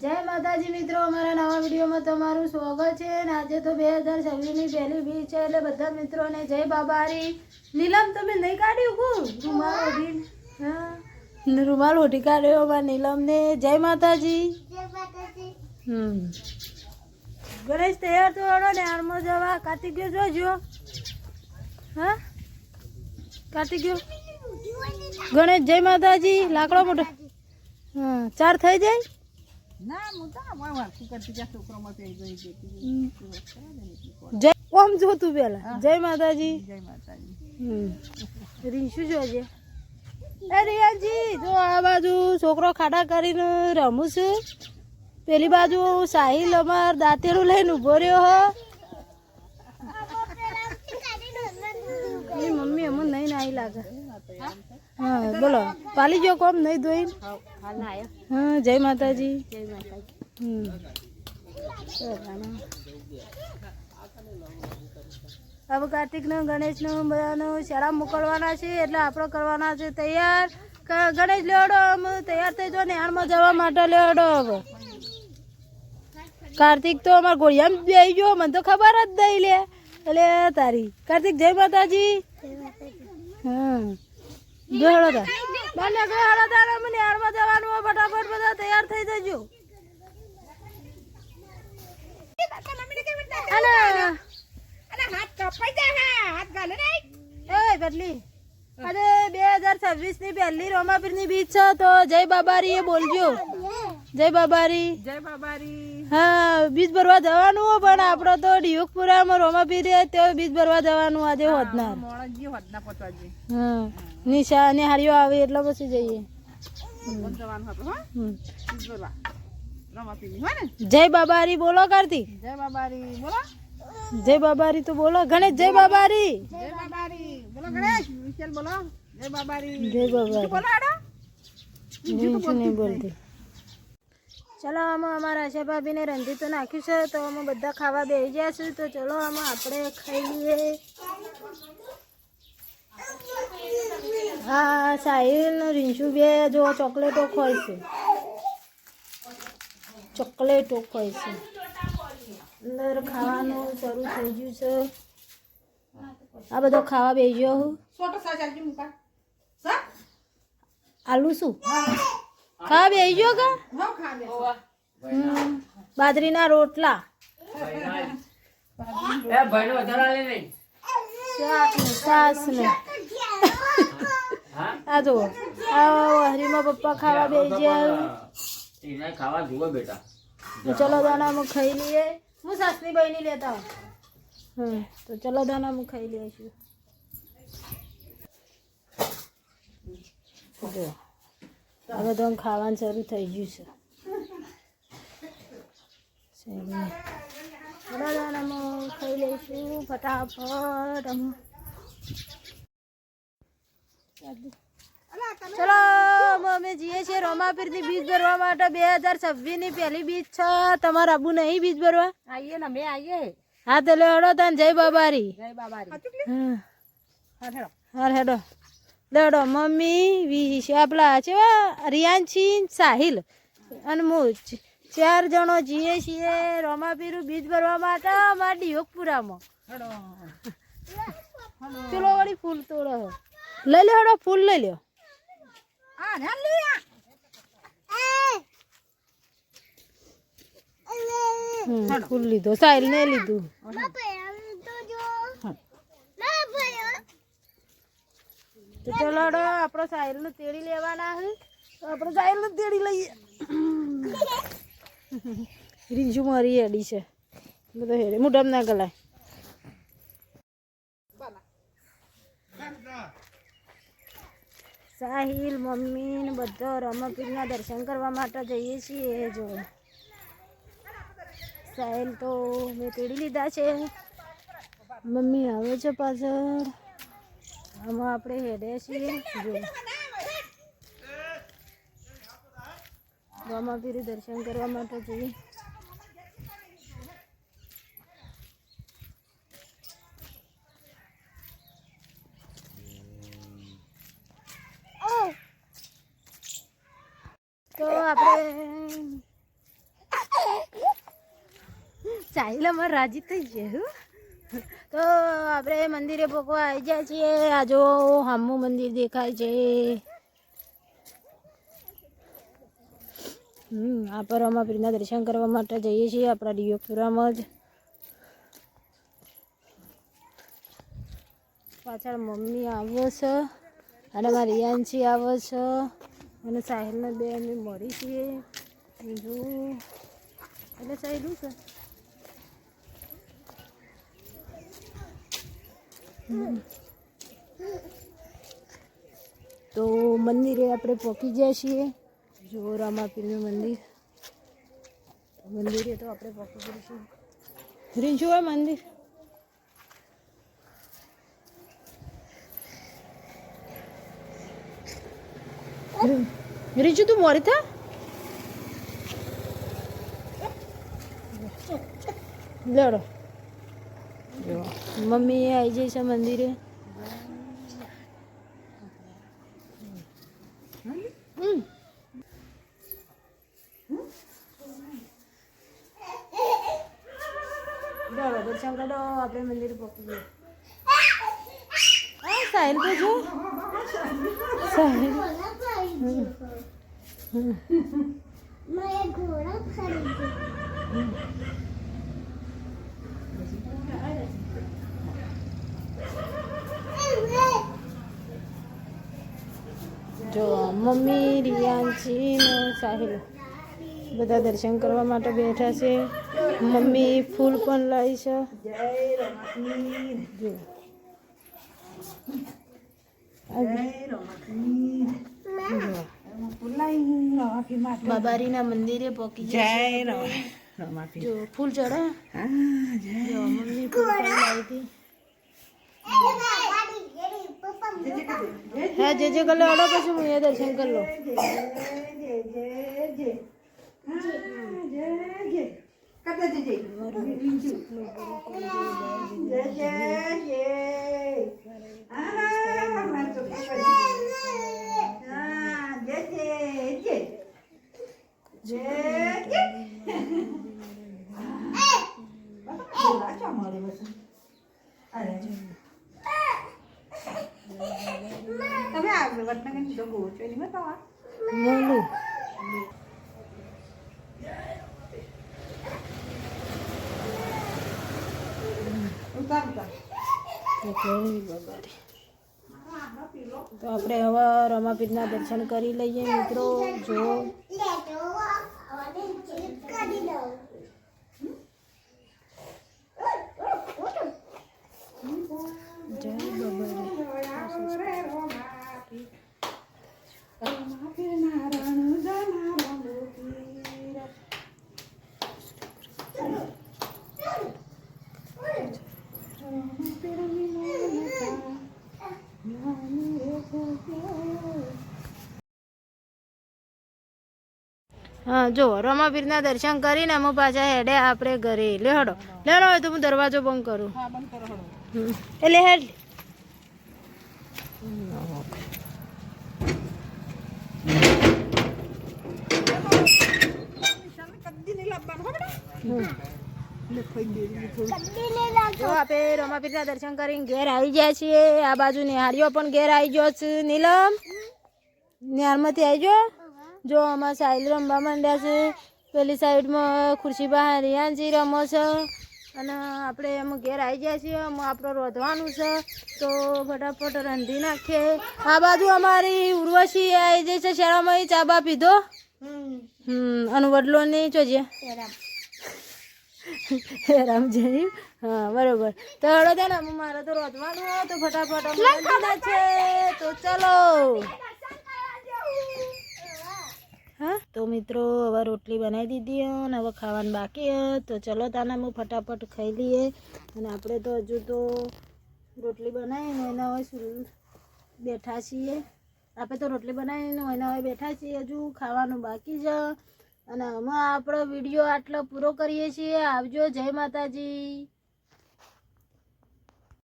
જય માતાજી મિત્રો, અમારા નવા વિડીયોમાં તમારું સ્વાગત છે. અને આજે તો 2026ની પહેલી બીજ છે, એટલે બધા મિત્રોને જય બાબારી. નીલમ તમે નહીં કાઢ્યું રૂમાલ ઓઢી? હા, રૂમાલ ઓઢી કાઢ્યો અમારા નીલમને. જય માતાજી. ગણેશ તૈયાર તો હડો ને આરમો જવા. કાર્તિક જોજો. હા કાર્તિક ગણેશ જય માતાજી. લાકડો મોટો. હા 4 થઈ જાય ના મોટા કરતી જા છોકરામાં તે જય ઓમ જો તું પેલા. જય માતાજી. જય માતાજી. રીંશુ જોજે. એ રિયાજી જો આ બાજુ છોકરો ખાડા કરીને રમું છું, પેલી બાજુ સાહિલ અમાર દાંતેડું લઈને ઉભો રહ્યો હ. મમ્મી અમને નહીં નાઈ લાગે. હા બોલો પાલી જો કોમ નહીં ધોઈ. હા જય માતાજી. જય માતાજી. હવે કાર્તિકનો ગણેશનો બધાનો શાળા મોકલવાના છે, એટલે આપણે કરવાના છે તૈયાર. ગણેશ લેવડો અમે તૈયાર થઈ જો નેહાળમાં જવા માટે લેવડો. હવે કાર્તિક તો અમારા ગોળિયામાં બેસી ગયો, મને તો ખબર જ નહીં લે. એટલે તારી કાર્તિક જય માતાજી. હા જો હળો તા બાને ગયો હળો તારે મને નેહાળમાં જવાનું હોય. ફટાફટ બધા તૈયાર થઈ જજો. આજે 2026ની પહેલી રોમાપીરની બીજ છે, તો જય બાબારી એ બોલજો. જય બાબારી. જય બાબારી. હા બીજ ભરવા જવાનું હોય, પણ આપડે તો ડિયુકપુરામાં રોમાપીર તે બીજ ભરવા જવાનું આજે હોદના. હા નિશા ને હારીઓ આવે એટલે પછી જઈએ. જય બાબારી બોલો કાર્તિક. જય બાબારી બોલો. જય બાબારી તો બોલો. ગણેશ જય બાબારી. જય બાબારી બોલો. ગણેશ વિશાલ બોલો. જય બાબારી. જય બાબારી બોલો. નહીં બોલતી. ચલો આમાં અમારા આશા ભાભીને રંધી તો નાખ્યું છે, તો અમે બધા ખાવા બેસી ગયા છે. તો ચલો આમાં આપણે ખાઈ લઈએ. હા સાહિલ રીંશુ બે જો ચોકલેટો ખોય છે. ચોકલેટો ખોય છે. અંદર ખાવાનું શરૂ થઈ ગયું છે. આ બધો ખાવા બેસી ગયો હું. આલુ શું ખાવા બેસી ગયો કા? બાજરીના રોટલા. સાસ ને આ જો હરીમાં પપ્પા ખાવા બેસી ગયા. ખાવા જુઓ બેટા. ચલો દાના અમે ખાઈ લઈએ. હું સાસની બહેની લેતા હું. તો ચલો દાના અમે ખાઈ લઈએ છીએ. જો હવે તો ખાવાનું શરૂ થઈ ગયું છે. ચલો દાના અમે ખાઈ લઈશું ફટાફટ. ચલો અમે જઈએ છીએ રોમાપીરની બીજ ભરવા માટે. 2026ની પહેલી બીજ છે. તમારા આબુ નહીં બીજ ભરવા? આવીએ ને અમે આવીએ. હા તો લેડો તને જય બાબારી. જય બાબારી. હા હેડો લેડો. મમ્મી વિશા પેલા છે રિયાંશી સાહિલ અને હું 4 જણો જઈએ છીએ રોમાપીરું બીજ ભરવા માટે અમારા ડિયોકપુરામાં. ચલો વળી ફૂલ તોડો લઈ લે. હેડો ફૂલ લઈ લ્યો. ફૂલ લીધો. સાહિલ ને લીધું. તો ચલો આપણો સાહિલ નું તેડી લેવાના છે, તો આપણે સાહિલ નું તેડી લઈએ. રીંછું મારી એડી છે બધો હેડે મોઢામાં ના ગલાય. સાહિલ મમ્મી ને બધો રોમાપીરના દર્શન કરવા માટે જઈએ છીએ. જો સાહિલ તો મેં તેડી લીધા છે, મમ્મી આવે છે પાછળ. આમાં આપણે હેડે છીએ. જો રોમાપીર દર્શન કરવા માટે જઈએ. તો આપણે સાહિલ અમારે રાજી થઈ ગયા. તો આપણે મંદિરે પોકવા આવી ગયા છીએ. આ જો હામું મંદિર દેખાય છે. આપણે રમાપીરના દર્શન કરવા માટે જઈએ છીએ આપણા ડિયોપુરામાં જ. પાછળ મમ્મી આવો છે અને મારી રિયાંશી આવો છે અને સાહિલને બે અમે મળી છીએ. બીજું એટલે સાહિલ છે તો મંદિરે આપણે પહોંચી ગયા છીએ. જો રામાપીરનું મંદિરે તો આપણે પહોંચી જઈશું. રીંછુ હોય મંદિર. રીંછુ તું મોરી થા. લડો મમ્મી આવી જાય છે મંદિરે. દર્શન કરો આપણે મંદિર પહોંચી ગયો. સાહિલ તો જો સાહિલ જો મમ્મી રિયાંશી ને સાહિલ બધા દર્શન કરવા માટે બેઠા છે. મમ્મી ફૂલ પણ લાવી છે. જો બાબારીના મંદિરે પહોંચી જાય. જો ફૂલ ચડા. મમ્મી ફૂલ પણ લાવી હતી. હા જે કર લો અડો પછી હું એ દર્શન કરી લો. તો આપણે હવે રમાપીરના દર્શન કરી લઈએ મિત્રો. જો જય હા જો રમાપીરના દર્શન કરીને અમે પાછા હેડે આપણે ઘરે. લે હડો હોય તો હું દરવાજો બંધ કરું. એટલે હેડ જો આપણે રમાપીરના દર્શન કરીને ઘેર આવી ગયા છીએ. આ બાજુ નિહાળીઓ પણ ઘેર આવી ગયો છે. નીલમ નિહાળમાંથી આવી ગયો. જો અમારા સાહિલ રમવા માંડ્યા છે. પેલી સાઈડમાં ખુરશી બહાર રિયાંશી રમો છે અને આપણે એમ ઘેર આવી ગયા છીએ. આપણે રોધવાનું છે તો ફટાફટ રાંધી નાખીએ. આ બાજુ અમારી ઉર્વશી આવી જાય છે શાળામાં. ચા બા પીધો. અને વડલો નહીં જોજે રામ જઈ. હા બરોબર. તો હળો દે ને મારે તો રોધવાનું હોય તો ફટાફટ છે. તો ચલો. હા તો મિત્રો હવે રોટલી બનાવી દીધી અને હવે ખાવાનું બાકી તો ચલો તાને હું ફટાફટ ખાઈ લઈએ. અને આપણે તો હજુ તો રોટલી બનાવીને એના હવે બેઠા છીએ. આપણે તો રોટલી બનાવીને એના હવે બેઠા છીએ. હજુ ખાવાનું બાકી છે. અને અમે આપણો વિડીયો આટલો પૂરો કરીએ છીએ. આવજો. જય માતાજી.